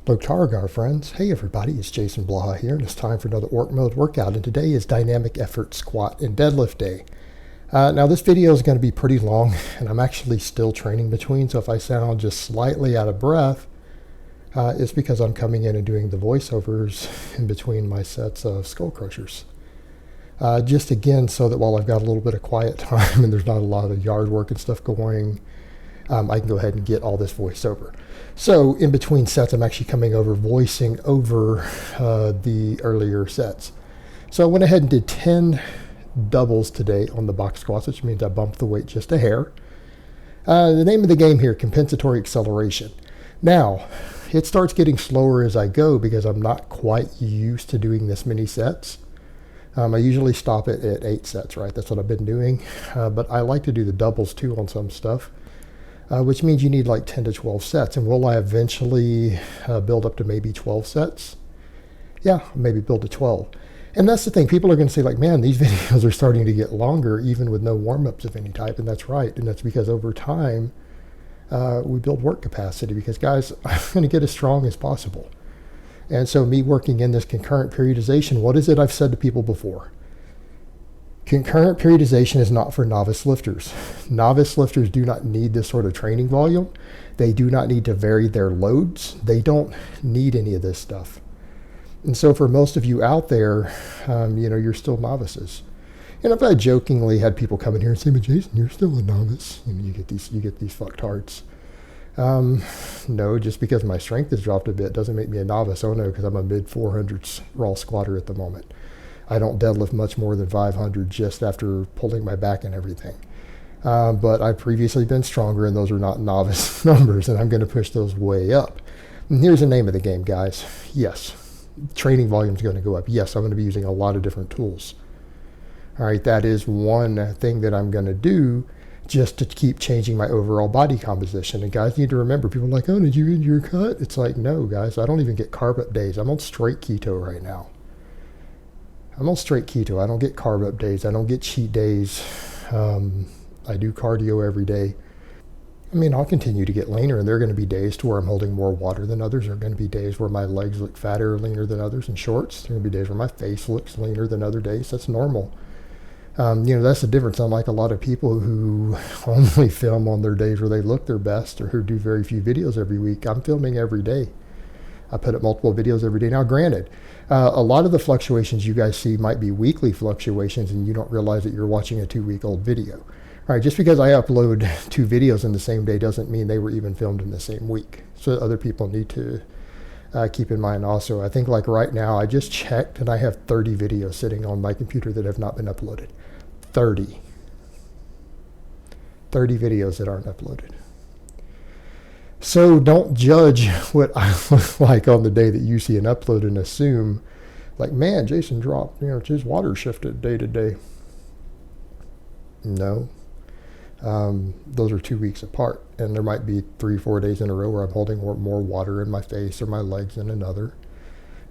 Lotargar friends, hey everybody, it's Jason Blaha here, and it's time for another Orc Mode workout, and today is Dynamic Effort Squat and Deadlift Day. Now this video is going to be pretty long, and I'm actually still training between, so if I sound just slightly out of breath, it's because I'm coming in and doing the voiceovers in between my sets of Skullcrushers. Just again, so that while I've got a little bit of quiet time and there's not a lot of yard work and stuff going, I can go ahead and get all this voiceover. So in between sets, I'm actually coming over voicing over the earlier sets. So I went ahead and did 10 doubles today on the box squats, which means I bumped the weight just a hair. The name of the game here, compensatory acceleration. Now, it starts getting slower as I go because I'm not quite used to doing this many sets. I usually stop it at 8 sets, right? That's what I've been doing. But I like to do the doubles too on some stuff. Which means you need like 10 to 12 sets. And will I eventually build up to maybe 12 sets? Yeah, maybe build to 12. And that's the thing. People are going to say like, man, these videos are starting to get longer even with no warm-ups of any type. And that's right. And that's because over time, we build work capacity because, guys, I'm going to get as strong as possible. And so me working in this concurrent periodization, what is it I've said to people before? Concurrent periodization is not for novice lifters. Novice lifters do not need this sort of training volume. They do not need to vary their loads. They don't need any of this stuff. And so for most of you out there, you're still novices. And if I jokingly had people come in here and say, but Jason, you're still a novice. You get these fucktards. No, just because my strength has dropped a bit doesn't make me a novice. Oh no, because I'm a mid 400s raw squatter at the moment. I don't deadlift much more than 500 just after pulling my back and everything. But I've previously been stronger, and those are not novice numbers, and I'm going to push those way up. And here's the name of the game, guys. Yes, training volume is going to go up. Yes, I'm going to be using a lot of different tools. All right, that is one thing that I'm going to do just to keep changing my overall body composition. And guys need to remember, people are like, oh, did you get your cut? It's like, no, guys, I don't even get carb up days. I'm on straight keto right now. I'm on straight keto. I don't get carb up days. I don't get cheat days. I do cardio every day. I mean, I'll continue to get leaner, and there are going to be days to where I'm holding more water than others. There are going to be days where my legs look fatter or leaner than others in shorts. There are going to be days where my face looks leaner than other days. That's normal. That's the difference. Unlike a lot of people who only film on their days where they look their best or who do very few videos every week, I'm filming every day. I put up multiple videos every day. Now, granted, a lot of the fluctuations you guys see might be weekly fluctuations, and you don't realize that you're watching a 2-week-old video. All right, just because I upload 2 videos in the same day doesn't mean they were even filmed in the same week. So other people need to keep in mind also. I think like right now, I just checked, and I have 30 videos sitting on my computer that have not been uploaded. 30 videos that aren't uploaded. So don't judge what I look like on the day that you see an upload and assume like, man, Jason dropped, his water shifted day to day. No. Those are 2 weeks apart. And there might be 3-4 days in a row where I'm holding more water in my face or my legs than another.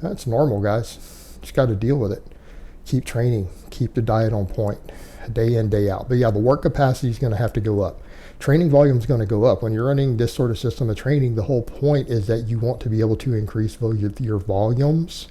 That's normal, guys. Just got to deal with it. Keep training. Keep the diet on point. Day in, day out. But yeah, the work capacity is going to have to go up. Training volume is going to go up. When you're running this sort of system of training, the whole point is that you want to be able to increase your volumes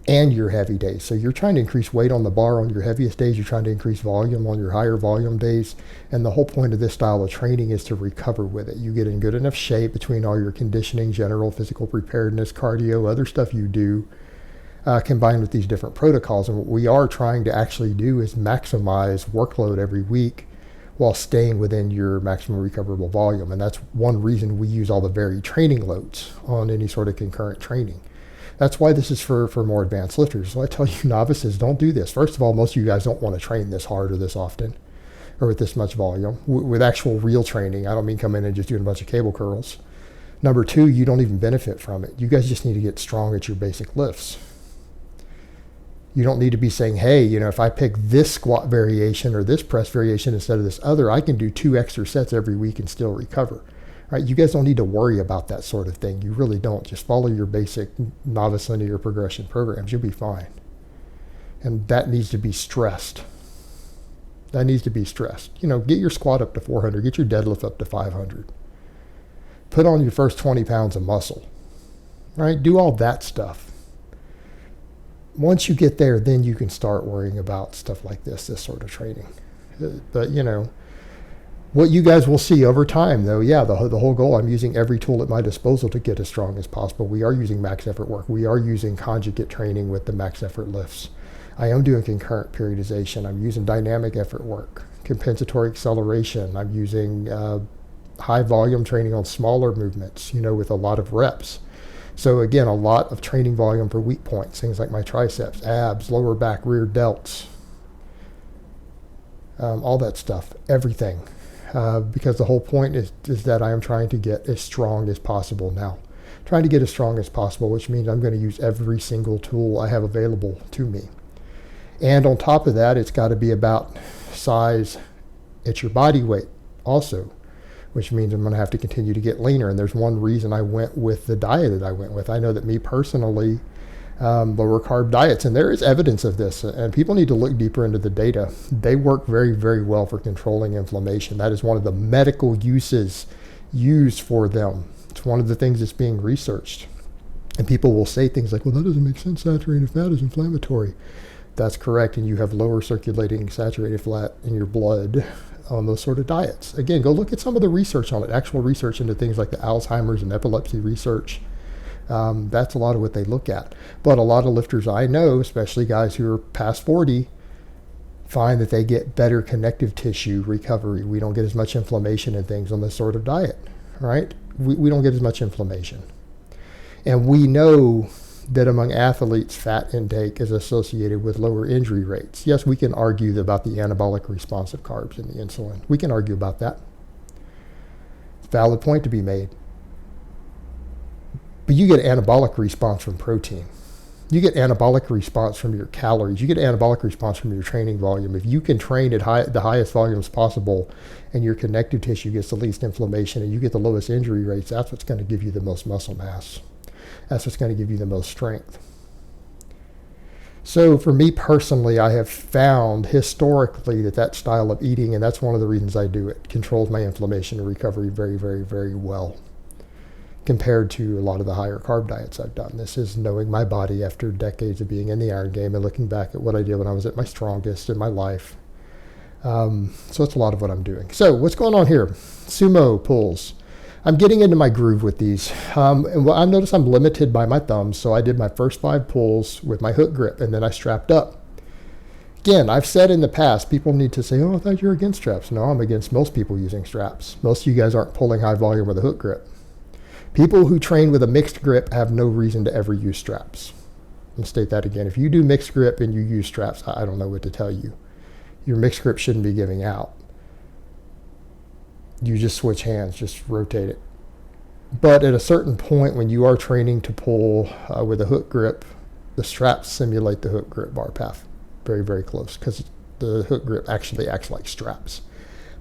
and your heavy days. So you're trying to increase weight on the bar on your heaviest days. You're trying to increase volume on your higher volume days. And the whole point of this style of training is to recover with it. You get in good enough shape between all your conditioning, general physical preparedness, cardio, other stuff you do, combined with these different protocols. And what we are trying to actually do is maximize workload every week while staying within your maximum recoverable volume. And that's one reason we use all the varied training loads on any sort of concurrent training. That's why this is for more advanced lifters. So I tell you novices, don't do this. First of all, most of you guys don't want to train this hard or this often or with this much volume. With actual real training, I don't mean come in and just doing a bunch of cable curls. Number 2, you don't even benefit from it. You guys just need to get strong at your basic lifts. You don't need to be saying, hey, if I pick this squat variation or this press variation instead of this other, I can do 2 extra sets every week and still recover. Right? You guys don't need to worry about that sort of thing. You really don't. Just follow your basic novice linear progression programs. You'll be fine. And that needs to be stressed. That needs to be stressed. Get your squat up to 400. Get your deadlift up to 500. Put on your first 20 pounds of muscle. right? Do all that stuff. Once you get there, then you can start worrying about stuff like this sort of training. But, you know, what you guys will see over time, though, yeah, the whole goal, I'm using every tool at my disposal to get as strong as possible. We are using max effort work. We are using conjugate training with the max effort lifts. I am doing concurrent periodization. I'm using dynamic effort work, compensatory acceleration. I'm using high volume training on smaller movements, you know, with a lot of reps. So again, a lot of training volume for weak points, things like my triceps, abs, lower back, rear delts, all that stuff, everything. Because the whole point is that I am trying to get as strong as possible now. Trying to get as strong as possible, which means I'm going to use every single tool I have available to me. And on top of that, it's got to be about size at your body weight also, which means I'm going to have to continue to get leaner. And there's one reason I went with the diet that I went with. I know that me personally, lower carb diets, and there is evidence of this, and people need to look deeper into the data. They work very, very well for controlling inflammation. That is one of the medical uses used for them. It's one of the things that's being researched. And people will say things like, well, that doesn't make sense. Saturated fat is inflammatory. That's correct, and you have lower circulating saturated fat in your blood on those sort of diets. Again, go look at some of the research on it, actual research into things like the Alzheimer's and epilepsy research. That's a lot of what they look at. But a lot of lifters I know, especially guys who are past 40, find that they get better connective tissue recovery. We don't get as much inflammation and things on this sort of diet, right? We don't get as much inflammation. And we know that among athletes, fat intake is associated with lower injury rates. Yes, we can argue about the anabolic response of carbs and the insulin. We can argue about that. Valid point to be made. But you get anabolic response from protein. You get anabolic response from your calories. You get anabolic response from your training volume. If you can train at the highest volumes possible and your connective tissue gets the least inflammation and you get the lowest injury rates, that's what's going to give you the most muscle mass. That's what's going to give you the most strength. So for me personally, I have found historically that style of eating, and that's one of the reasons I do it, controls my inflammation and recovery very, very, very well compared to a lot of the higher carb diets I've done. This is knowing my body after decades of being in the iron game and looking back at what I did when I was at my strongest in my life. So that's a lot of what I'm doing. So what's going on here? Sumo pulls. I'm getting into my groove with these. And I notice I'm limited by my thumbs, so I did my first 5 pulls with my hook grip, and then I strapped up. Again, I've said in the past, people need to say, oh, I thought you were against straps. No, I'm against most people using straps. Most of you guys aren't pulling high volume with a hook grip. People who train with a mixed grip have no reason to ever use straps. I'll state that again. If you do mixed grip and you use straps, I don't know what to tell you. Your mixed grip shouldn't be giving out. You just switch hands, just rotate it. But at a certain point when you are training to pull with a hook grip, the straps simulate the hook grip bar path very, very close, because the hook grip actually acts like straps.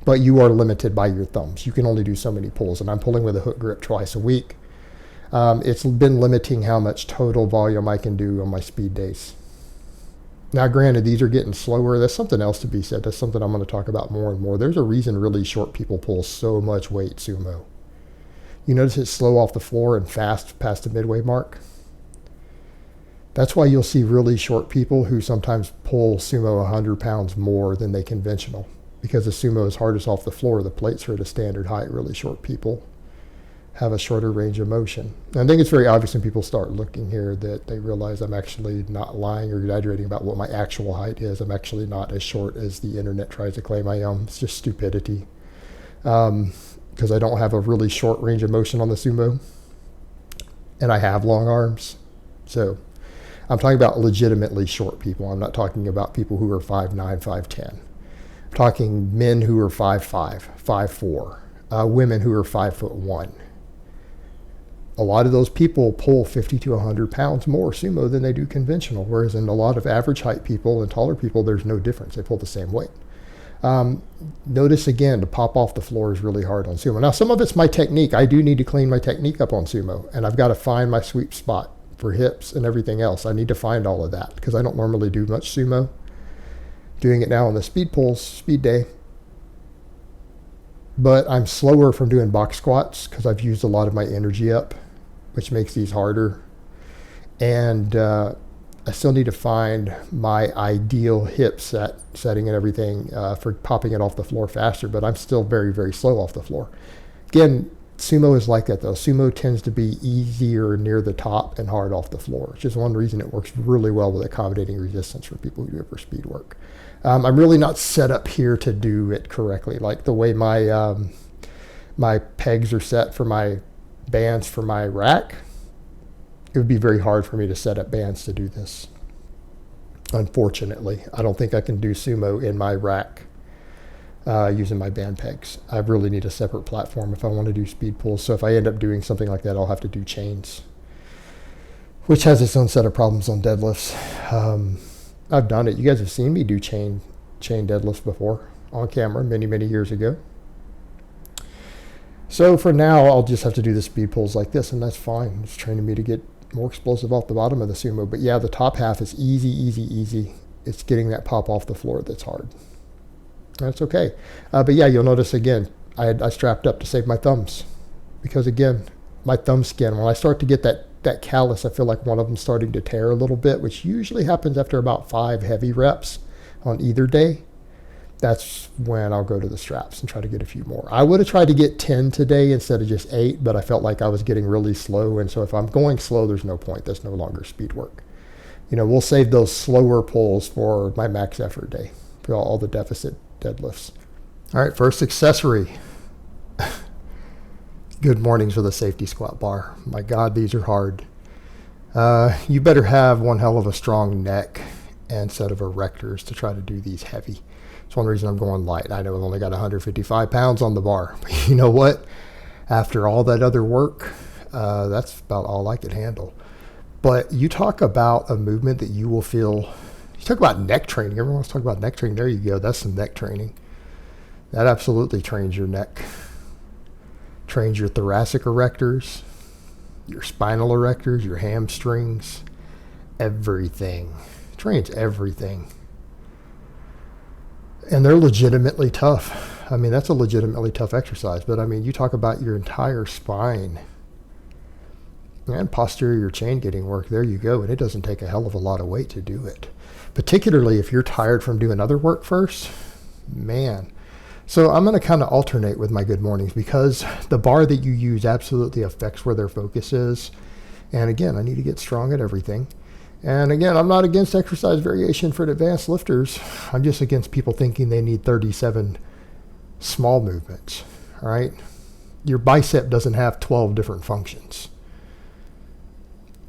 But you are limited by your thumbs. You can only do so many pulls, and I'm pulling with a hook grip twice a week. It's been limiting how much total volume I can do on my speed days. Now, granted, these are getting slower. That's something else to be said. That's something I'm going to talk about more and more. There's a reason really short people pull so much weight sumo. You notice it's slow off the floor and fast past the midway mark? That's why you'll see really short people who sometimes pull sumo 100 pounds more than they conventional. Because the sumo is hardest off the floor, the plates are at a standard height. Really short people have a shorter range of motion. And I think it's very obvious when people start looking here that they realize I'm actually not lying or exaggerating about what my actual height is. I'm actually not as short as the internet tries to claim I am. It's just stupidity. Because I don't have a really short range of motion on the sumo. And I have long arms. So I'm talking about legitimately short people. I'm not talking about people who are 5'9", 5'10". I'm talking men who are 5'5", 5'4", women who are 5'1". A lot of those people pull 50 to 100 pounds more sumo than they do conventional, whereas in a lot of average height people and taller people, there's no difference. They pull the same weight. Notice again, to pop off the floor is really hard on sumo. Now, some of it's my technique. I do need to clean my technique up on sumo, and I've got to find my sweet spot for hips and everything else. I need to find all of that because I don't normally do much sumo. Doing it now on the speed pulls, speed day. But I'm slower from doing box squats because I've used a lot of my energy up, which makes these harder. And I still need to find my ideal hip setting and everything for popping it off the floor faster, but I'm still very, very slow off the floor. Again, sumo is like that though. Sumo tends to be easier near the top and hard off the floor, which is one reason it works really well with accommodating resistance for people who do it for speed work. I'm really not set up here to do it correctly. Like the way my my pegs are set for my bands for my rack, it would be very hard for me to set up bands to do this. Unfortunately, I don't think I can do sumo in my rack using my band pegs. I really need a separate platform if I want to do speed pulls. So if I end up doing something like that, I'll have to do chains, which has its own set of problems on deadlifts. I've done it. You guys have seen me do chain deadlifts before on camera many years ago. So for now, I'll just have to do the speed pulls like this, and that's fine. It's training me to get more explosive off the bottom of the sumo. But yeah, the top half is easy. It's getting that pop off the floor that's hard. That's okay. But yeah, you'll notice again, I strapped up to save my thumbs. Because again, my thumb skin, when I start to get that callus, I feel like one of them starting to tear a little bit, which usually happens after about 5 heavy reps on either day. That's when I'll go to the straps and try to get a few more. I would have tried to get 10 today instead of just 8, but I felt like I was getting really slow. And so if I'm going slow, there's no point. That's no longer speed work. You know, we'll save those slower pulls for my max effort day, for all the deficit deadlifts. All right, first accessory. Good mornings with a safety squat bar. My God, these are hard. You better have one hell of a strong neck and set of erectors to try to do these heavy. It's one reason I'm going light. I know I've only got 155 pounds on the bar. But you know what? After all that other work, that's about all I could handle. But you talk about a movement that you will feel. You talk about neck training. Everyone wants to talk about neck training. There you go. That's some neck training. That absolutely trains your neck. Trains your thoracic erectors, your spinal erectors, your hamstrings, everything. Trains everything. And they're legitimately tough. I mean, that's a legitimately tough exercise. But I mean, you talk about your entire spine and posterior chain getting work. There you go. And it doesn't take a hell of a lot of weight to do it. Particularly if you're tired from doing other work first. Man. So I'm going to kind of alternate with my good mornings because the bar that you use absolutely affects where their focus is. And again, I need to get strong at everything. And again, I'm not against exercise variation for advanced lifters. I'm just against people thinking they need 37 small movements, all right? Your bicep doesn't have 12 different functions.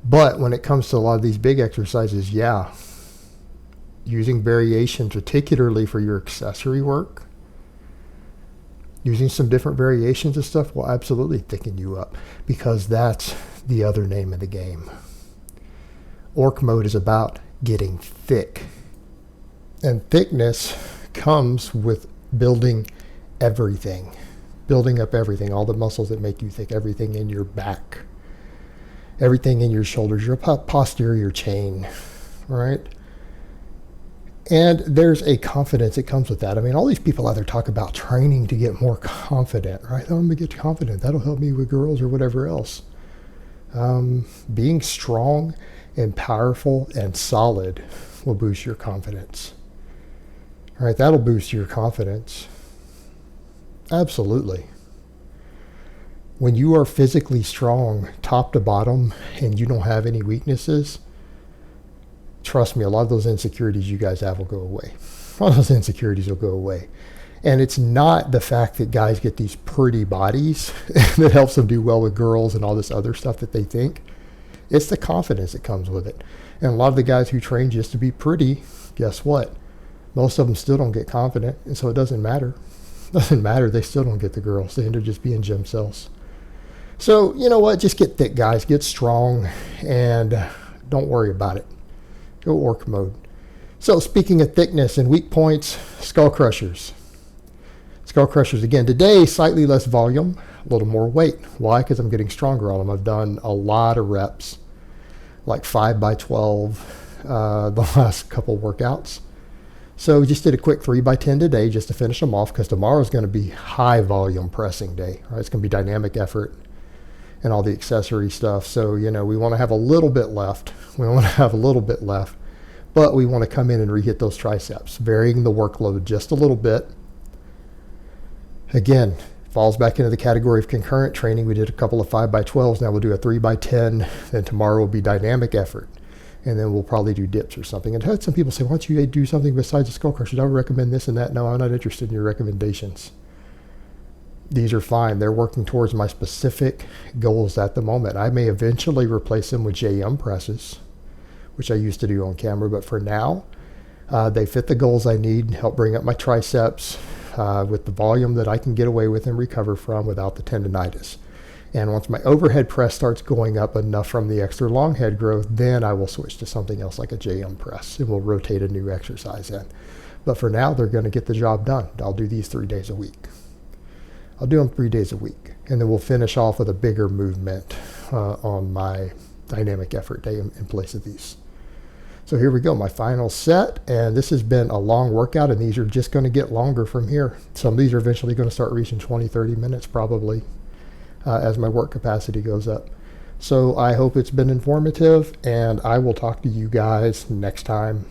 But when it comes to a lot of these big exercises, yeah, using variation, particularly for your accessory work, using some different variations of stuff will absolutely thicken you up because that's the other name of the game. Orc mode is about getting thick. And thickness comes with building everything. Building up everything, all the muscles that make you thick, everything in your back, everything in your shoulders, your posterior chain, right? And there's a confidence that comes with that. I mean, all these people out there talk about training to get more confident, right? I'm gonna get confident. That'll help me with girls or whatever else. Being strong and powerful and solid will boost your confidence. All right, that'll boost your confidence. Absolutely. When you are physically strong, top to bottom, and you don't have any weaknesses, trust me, a lot of those insecurities you guys have will go away. A lot of those insecurities will go away. And it's not the fact that guys get these pretty bodies that helps them do well with girls and all this other stuff that they think. It's the confidence that comes with it. And a lot of the guys who train just to be pretty, guess what? Most of them still don't get confident. And so it doesn't matter. It doesn't matter. They still don't get the girls. They end up just being gym cells. So, you know what? Just get thick, guys. Get strong. And don't worry about it. Go orc mode. So speaking of thickness and weak points, Skullcrushers. Skullcrushers again. Today, slightly less volume, a little more weight. Why? Because I'm getting stronger on them. I've done a lot of reps, like 5 by 12 the last couple workouts. So we just did a quick 3 by 10 today just to finish them off because tomorrow's going to be high volume pressing day. Right? It's going to be dynamic effort. and all the accessory stuff. So, you know, we want to have a little bit left. We want to have a little bit left, but we want to come in and re-hit those triceps, varying the workload just a little bit. Again, falls back into the category of concurrent training. We did a couple of 5x12s. Now we'll do a 3x10. Then tomorrow will be dynamic effort. And then we'll probably do dips or something. And I had some people say, why don't you do something besides the Skullcrushers? I would recommend this and that. No, I'm not interested in your recommendations. These are fine. They're working towards my specific goals at the moment. I may eventually replace them with JM presses, which I used to do on camera. But for now, they fit the goals I need, help bring up my triceps, with the volume that I can get away with and recover from without the tendonitis. And once my overhead press starts going up enough from the extra long head growth, then I will switch to something else like a JM press, and we'll rotate a new exercise in. But for now, they're going to get the job done. I'll do these 3 days a week. I'll do them 3 days a week, and then we'll finish off with a bigger movement on my dynamic effort day in place of these. So here we go, my final set, and this has been a long workout, and these are just going to get longer from here. Some of these are eventually going to start reaching 20, 30 minutes probably as my work capacity goes up. So I hope it's been informative, and I will talk to you guys next time.